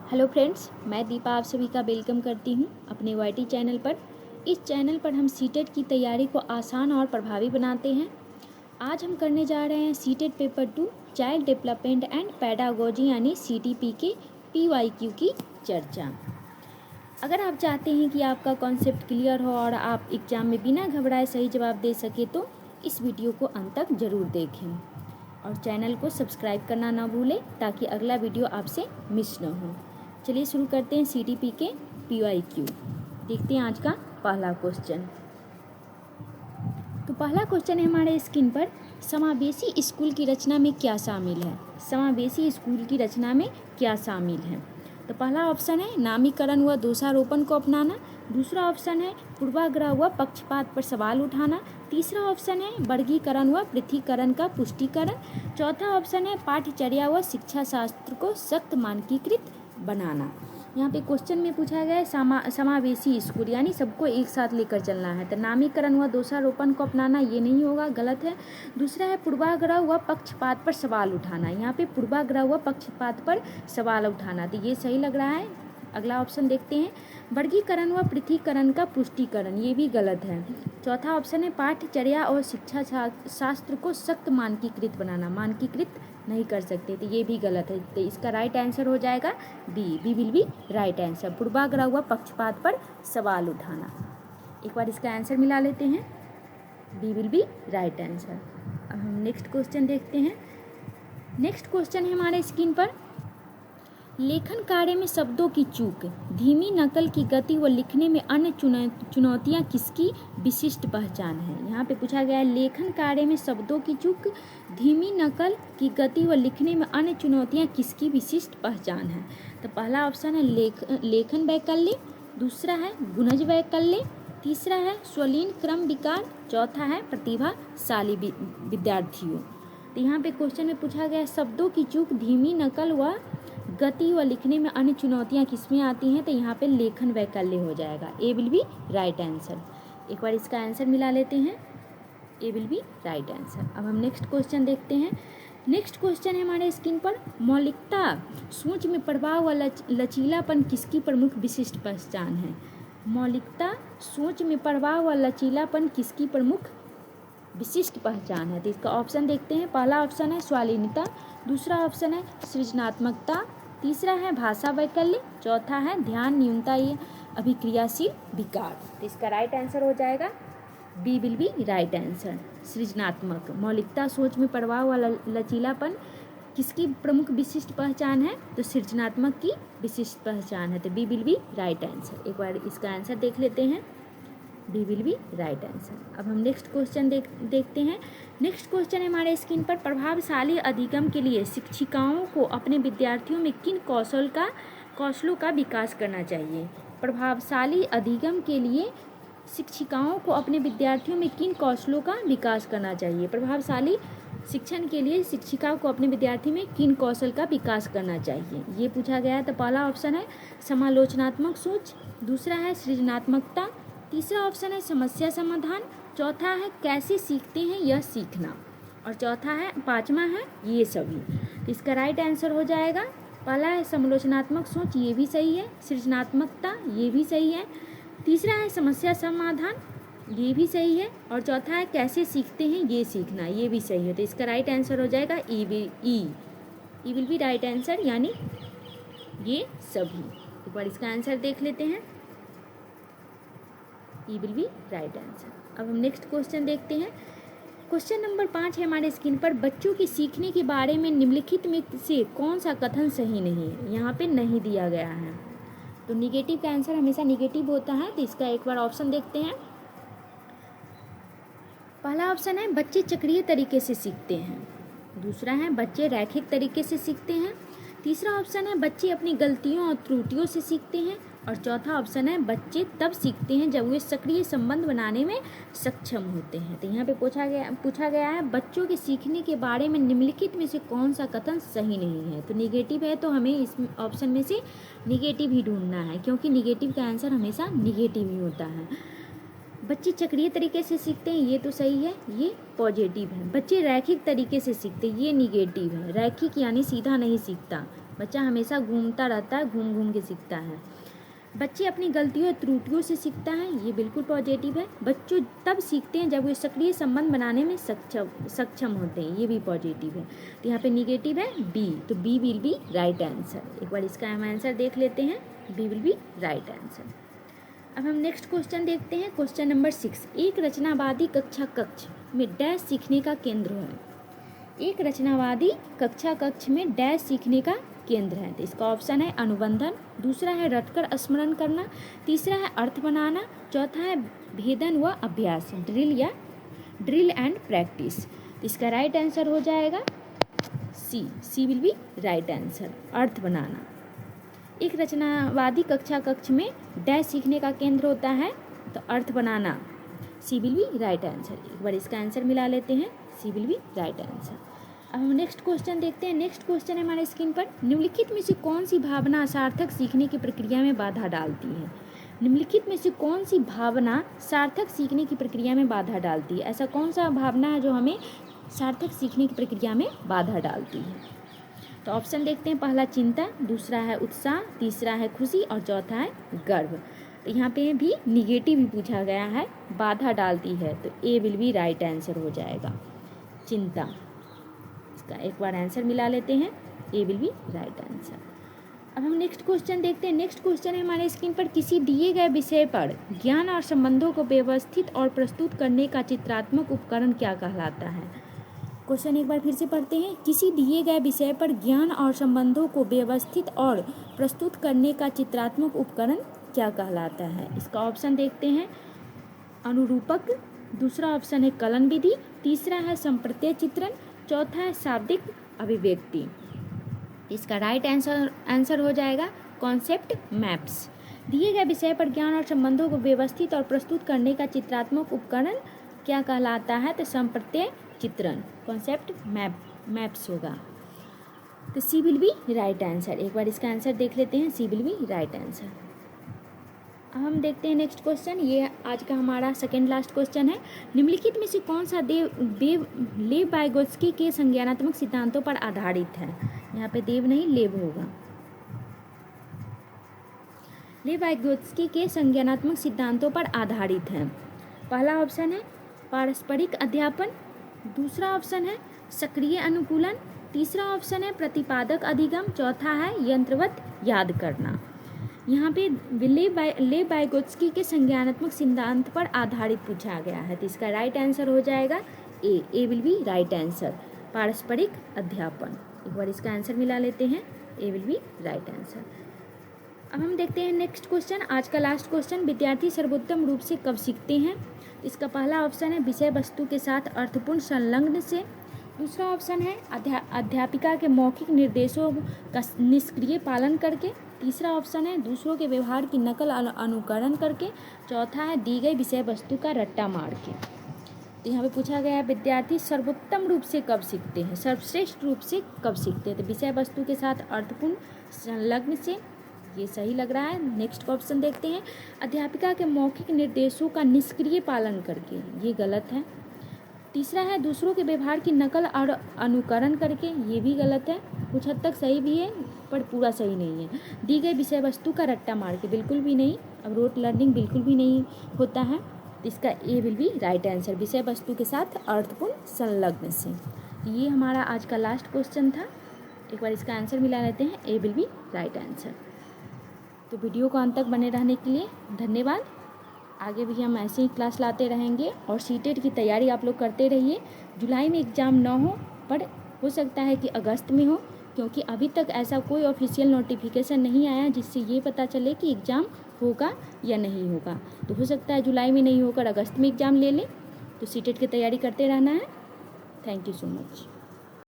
Hello friends, मैं दीपा आप सभी का वेलकम करती हूँ अपने वाईटी चैनल पर। इस चैनल पर हम सीटेट की तैयारी को आसान और प्रभावी बनाते हैं। आज हम करने जा रहे हैं CTET paper 2 child development and pedagogy यानी सीटीपी के पीवाईक्यू की चर्चा। अगर आप चाहते हैं कि आपका कॉन्सेप्ट क्लियर हो और आप एग्ज़ाम में बिना घबराए सही जवाब दे सके तो इस वीडियो को अंत तक ज़रूर देखें और चैनल को सब्सक्राइब करना ना भूलें ताकि अगला वीडियो आपसे मिस न हो। चलिए शुरू करते हैं सीटीपी के पीवाईक्यू। देखते हैं आज का पहला क्वेश्चन। तो पहला क्वेश्चन है हमारे स्क्रीन पर, समावेशी स्कूल की रचना में क्या शामिल है। समावेशी स्कूल की रचना में क्या शामिल है। तो पहला ऑप्शन है नामीकरण व दोषारोपण को अपनाना। दूसरा ऑप्शन है पूर्वाग्रह व पक्षपात पर सवाल उठाना। तीसरा ऑप्शन है वर्गीकरण व पृथकीकरण का पुष्टिकरण। चौथा ऑप्शन है पाठ्यचर्या व शिक्षा शास्त्र को सख्त मानकीकृत बनाना। यहाँ पे क्वेश्चन में पूछा गया है समावेशी स्कूल यानी सबको एक साथ लेकर चलना है। तो नामीकरण व दोषारोपण को अपनाना ये नहीं होगा, गलत है। दूसरा है पूर्वाग्रह व पक्षपात पर सवाल उठाना। यहाँ पे पूर्वाग्रह व पक्षपात पर सवाल उठाना, तो ये सही लग रहा है। अगला ऑप्शन देखते हैं वर्गीकरण व पृथकीकरण का पुष्टिकरण, ये भी गलत है। चौथा ऑप्शन है पाठ्यचर्या और शिक्षा शास्त्र को सख्त मानकीकृत बनाना, मानकीकृत नहीं कर सकते, तो ये भी गलत है। तो इसका राइट आंसर हो जाएगा B will be right answer, पूर्वाग्रह व पक्षपात पर सवाल उठाना। एक बार इसका आंसर मिला लेते हैं, B will be right answer. अब हम नेक्स्ट क्वेश्चन देखते हैं। नेक्स्ट क्वेश्चन है हमारे स्क्रीन पर, लेखन कार्य में शब्दों की चूक, धीमी नकल की गति व लिखने में अन्य चुनौतियां किसकी विशिष्ट पहचान है। यहाँ पे पूछा गया है लेखन कार्य में शब्दों की चूक, धीमी नकल की गति व लिखने में अन्य चुनौतियां किसकी विशिष्ट पहचान है। तो पहला ऑप्शन है लेखन वैकल्य, दूसरा है गुणज वैकल्य, तीसरा है स्वलीन क्रम विकार, चौथा है प्रतिभाशाली विद्यार्थियों। तो यहाँ पे क्वेश्चन में पूछा गया शब्दों की चूक, धीमी नकल व गति व लिखने में अन्य चुनौतियाँ किसमें आती हैं। तो यहाँ पे लेखन वैकल्य हो जाएगा, ए विल बी राइट आंसर। एक बार इसका आंसर मिला लेते हैं, ए विल बी राइट आंसर। अब हम नेक्स्ट क्वेश्चन देखते हैं। नेक्स्ट क्वेश्चन है हमारे स्क्रीन पर, मौलिकता सोच में प्रभाव व लचीलापन किसकी प्रमुख विशिष्ट पहचान है। मौलिकता सोच में प्रभाव व लचीलापन किसकी प्रमुख विशिष्ट पहचान है। तो इसका ऑप्शन देखते हैं। पहला ऑप्शन है स्वालीनता, दूसरा ऑप्शन है सृजनात्मकता, तीसरा है भाषा वैकल्य, चौथा है ध्यान न्यूनता या अभिक्रियाशील विकार। तो इसका राइट आंसर हो जाएगा B will be right answer, सृजनात्मक। मौलिकता सोच में प्रभाव वाला लचीलापन किसकी प्रमुख विशिष्ट पहचान है। तो सृजनात्मक की विशिष्ट पहचान है, तो B will be right answer. एक बार इसका आंसर देख लेते हैं, B will be right answer. अब हम नेक्स्ट क्वेश्चन देखते हैं। नेक्स्ट क्वेश्चन है हमारे स्क्रीन पर, प्रभावशाली अधिगम के लिए शिक्षिकाओं को अपने विद्यार्थियों में किन कौशलों का विकास करना चाहिए। प्रभावशाली अधिगम के लिए शिक्षिकाओं को अपने विद्यार्थियों में किन कौशलों का विकास करना चाहिए। प्रभावशाली शिक्षण के लिए शिक्षिका को अपने विद्यार्थी में किन कौशल का विकास करना चाहिए, ये पूछा गया है। तो पहला ऑप्शन है समालोचनात्मक सोच, दूसरा है सृजनात्मकता, तीसरा ऑप्शन है समस्या समाधान, चौथा है कैसे सीखते हैं यह सीखना, और चौथा है पांचवा है ये सभी। तो इसका राइट आंसर हो जाएगा, पहला है समालोचनात्मक सोच, ये भी सही है, सृजनात्मकता ये भी सही है, तीसरा है समस्या समाधान ये भी सही है, और चौथा है कैसे सीखते हैं ये सीखना, ये भी सही है। तो इसका राइट आंसर हो जाएगा ई विल बी राइट आंसर, यानी ये सभी। एक बार इसका आंसर देख लेते हैं, ई विल बी राइट आंसर। अब हम नेक्स्ट क्वेश्चन देखते हैं। क्वेश्चन नंबर 5 है हमारे स्क्रीन पर, बच्चों के सीखने के बारे में निम्नलिखित में से कौन सा कथन सही नहीं है। यहाँ पे नहीं दिया गया है, तो निगेटिव का आंसर हमेशा निगेटिव होता है। तो इसका एक बार ऑप्शन देखते हैं। पहला ऑप्शन है बच्चे चक्रीय तरीके से सीखते हैं, दूसरा है बच्चे रैखिक तरीके से सीखते हैं, तीसरा ऑप्शन है बच्चे अपनी गलतियों और त्रुटियों से सीखते हैं, और चौथा ऑप्शन है बच्चे तब सीखते हैं जब वे सक्रिय संबंध बनाने में सक्षम होते हैं। तो यहाँ पे पूछा गया है बच्चों के सीखने के बारे में निम्नलिखित में से कौन सा कथन सही नहीं है। तो निगेटिव है, तो हमें इस ऑप्शन में से निगेटिव ही ढूंढना है, क्योंकि निगेटिव का आंसर हमेशा निगेटिव ही होता है। बच्चे चक्रीय तरीके से सीखते हैं, ये तो सही है, ये पॉजिटिव है। बच्चे रैखिक तरीके से सीखते हैं, ये निगेटिव है। रैखिक यानी सीधा नहीं सीखता, बच्चा हमेशा घूमता रहता है, घूम घूम के सीखता है। बच्चे अपनी गलतियों और त्रुटियों से सीखता है, ये बिल्कुल पॉजिटिव है। बच्चों तब सीखते हैं जब वे सक्रिय संबंध बनाने में सक्षम होते हैं, ये भी पॉजिटिव है। तो यहाँ पे निगेटिव है बी, तो B will be right answer. एक बार इसका हम आंसर देख लेते हैं, B will be right answer. अब हम नेक्स्ट क्वेश्चन देखते हैं, क्वेश्चन नंबर 6। एक रचनावादी कक्ष में डैश सीखने का केंद्र है। एक रचनावादी कक्ष में डैश सीखने का केंद्र है। तो इसका ऑप्शन है अनुबंधन, दूसरा है रटकर स्मरण करना, तीसरा है अर्थ बनाना, चौथा है भेदन व अभ्यास, ड्रिल एंड प्रैक्टिस। तो इसका राइट आंसर हो जाएगा सी विल बी राइट आंसर, अर्थ बनाना। एक रचनावादी कक्ष में डैश सीखने का केंद्र होता है, तो अर्थ बनाना, सी विल बी राइट आंसर। एक बार इसका आंसर मिला लेते हैं, सी विल बी राइट आंसर। अब हम नेक्स्ट क्वेश्चन देखते हैं। नेक्स्ट क्वेश्चन है हमारे स्क्रीन पर, निम्नलिखित में से कौन सी भावना सार्थक सीखने की प्रक्रिया में बाधा डालती है। निम्नलिखित में से कौन सी भावना सार्थक सीखने की प्रक्रिया में बाधा डालती है। ऐसा कौन सा भावना है जो हमें सार्थक सीखने की प्रक्रिया में बाधा डालती है। तो ऑप्शन देखते हैं, पहला चिंता, दूसरा है उत्साह, तीसरा है खुशी और चौथा है गर्व। तो यहाँ पे भी निगेटिव ही पूछा गया है, बाधा डालती है, तो ए विल बी राइट आंसर हो जाएगा, चिंता। इसका एक बार आंसर मिला लेते हैं, ए विल बी राइट आंसर। अब हम नेक्स्ट क्वेश्चन देखते हैं। नेक्स्ट क्वेश्चन है हमारे स्क्रीन पर, किसी दिए गए विषय पर ज्ञान और संबंधों को व्यवस्थित और प्रस्तुत करने का चित्रात्मक उपकरण क्या कहलाता है। क्वेश्चन एक बार फिर से पढ़ते हैं, किसी दिए गए विषय पर ज्ञान और संबंधों को व्यवस्थित और प्रस्तुत करने का चित्रात्मक उपकरण क्या कहलाता है। इसका ऑप्शन देखते हैं, अनुरूपक, दूसरा ऑप्शन है कलन विधि, तीसरा है संप्रत्यय चित्रण, चौथा है शाब्दिक अभिव्यक्ति। इसका राइट आंसर हो जाएगा कॉन्सेप्ट मैप्स। दिए गए विषय पर ज्ञान और संबंधों को व्यवस्थित और प्रस्तुत करने का चित्रात्मक उपकरण क्या कहलाता है, तो संप्रत्यय चित्रण, कॉन्सेप्ट मैप्स होगा। तो सी विल बी राइट आंसर। एक बार इसका आंसर देख लेते हैं, सी विल बी राइट आंसर। अब हम देखते हैं नेक्स्ट क्वेश्चन, ये आज का हमारा सेकेंड लास्ट क्वेश्चन है। निम्नलिखित में से कौन सा लेव वाइगोत्स्की के संज्ञानात्मक सिद्धांतों पर आधारित है। यहाँ पे देव नहीं, लेव होगा। लेव वाइगोत्स्की के संज्ञानात्मक सिद्धांतों पर आधारित है। पहला ऑप्शन है पारस्परिक अध्यापन, दूसरा ऑप्शन है सक्रिय अनुकूलन, तीसरा ऑप्शन है प्रतिपादक अधिगम, चौथा है यंत्रवत याद करना। यहाँ पे लेव वाइगोत्स्की के संज्ञानात्मक सिद्धांत पर आधारित पूछा गया है, तो इसका राइट आंसर हो जाएगा ए विल बी राइट आंसर, पारस्परिक अध्यापन। एक बार इसका आंसर मिला लेते हैं, ए विल बी राइट आंसर। अब हम देखते हैं नेक्स्ट क्वेश्चन, आज का लास्ट क्वेश्चन, विद्यार्थी सर्वोत्तम रूप से कब सीखते हैं। इसका पहला ऑप्शन है विषय वस्तु के साथ अर्थपूर्ण संलग्न से, दूसरा ऑप्शन है अध्यापिका के मौखिक निर्देशों का निष्क्रिय पालन करके, तीसरा ऑप्शन है दूसरों के व्यवहार की नकल अनुकरण करके, चौथा है दी गई विषय वस्तु का रट्टा मार के। तो यहाँ पे पूछा गया है विद्यार्थी सर्वोत्तम रूप से कब सीखते हैं, सर्वश्रेष्ठ रूप से कब सीखते हैं। तो विषय वस्तु के साथ अर्थपूर्ण संलग्न से, ये सही लग रहा है। नेक्स्ट ऑप्शन देखते हैं, अध्यापिका के मौखिक निर्देशों का निष्क्रिय पालन करके, ये गलत है। तीसरा है दूसरों के व्यवहार की नकल और अनुकरण करके, ये भी गलत है। कुछ हद तक सही भी है पर पूरा सही नहीं है। दी गई विषय वस्तु का रट्टा मार के, बिल्कुल भी नहीं। अब रोट लर्निंग बिल्कुल भी नहीं होता है, तो इसका ए विल बी राइट आंसर, विषय वस्तु के साथ अर्थपूर्ण संलग्न से। ये हमारा आज का लास्ट क्वेश्चन था। एक बार इसका आंसर मिला लेते हैं, ए विल बी राइट आंसर। तो वीडियो को अंत तक बने रहने के लिए धन्यवाद। आगे भी हम ऐसे ही क्लास लाते रहेंगे और सीटेट की तैयारी आप लोग करते रहिए। जुलाई में एग्ज़ाम ना हो, पर हो सकता है कि अगस्त में हो, क्योंकि अभी तक ऐसा कोई ऑफिशियल नोटिफिकेशन नहीं आया जिससे ये पता चले कि एग्ज़ाम होगा या नहीं होगा। तो हो सकता है जुलाई में नहीं होकर अगस्त में एग्ज़ाम ले लें। तो सीटेट की तैयारी करते रहना है। Thank you so much.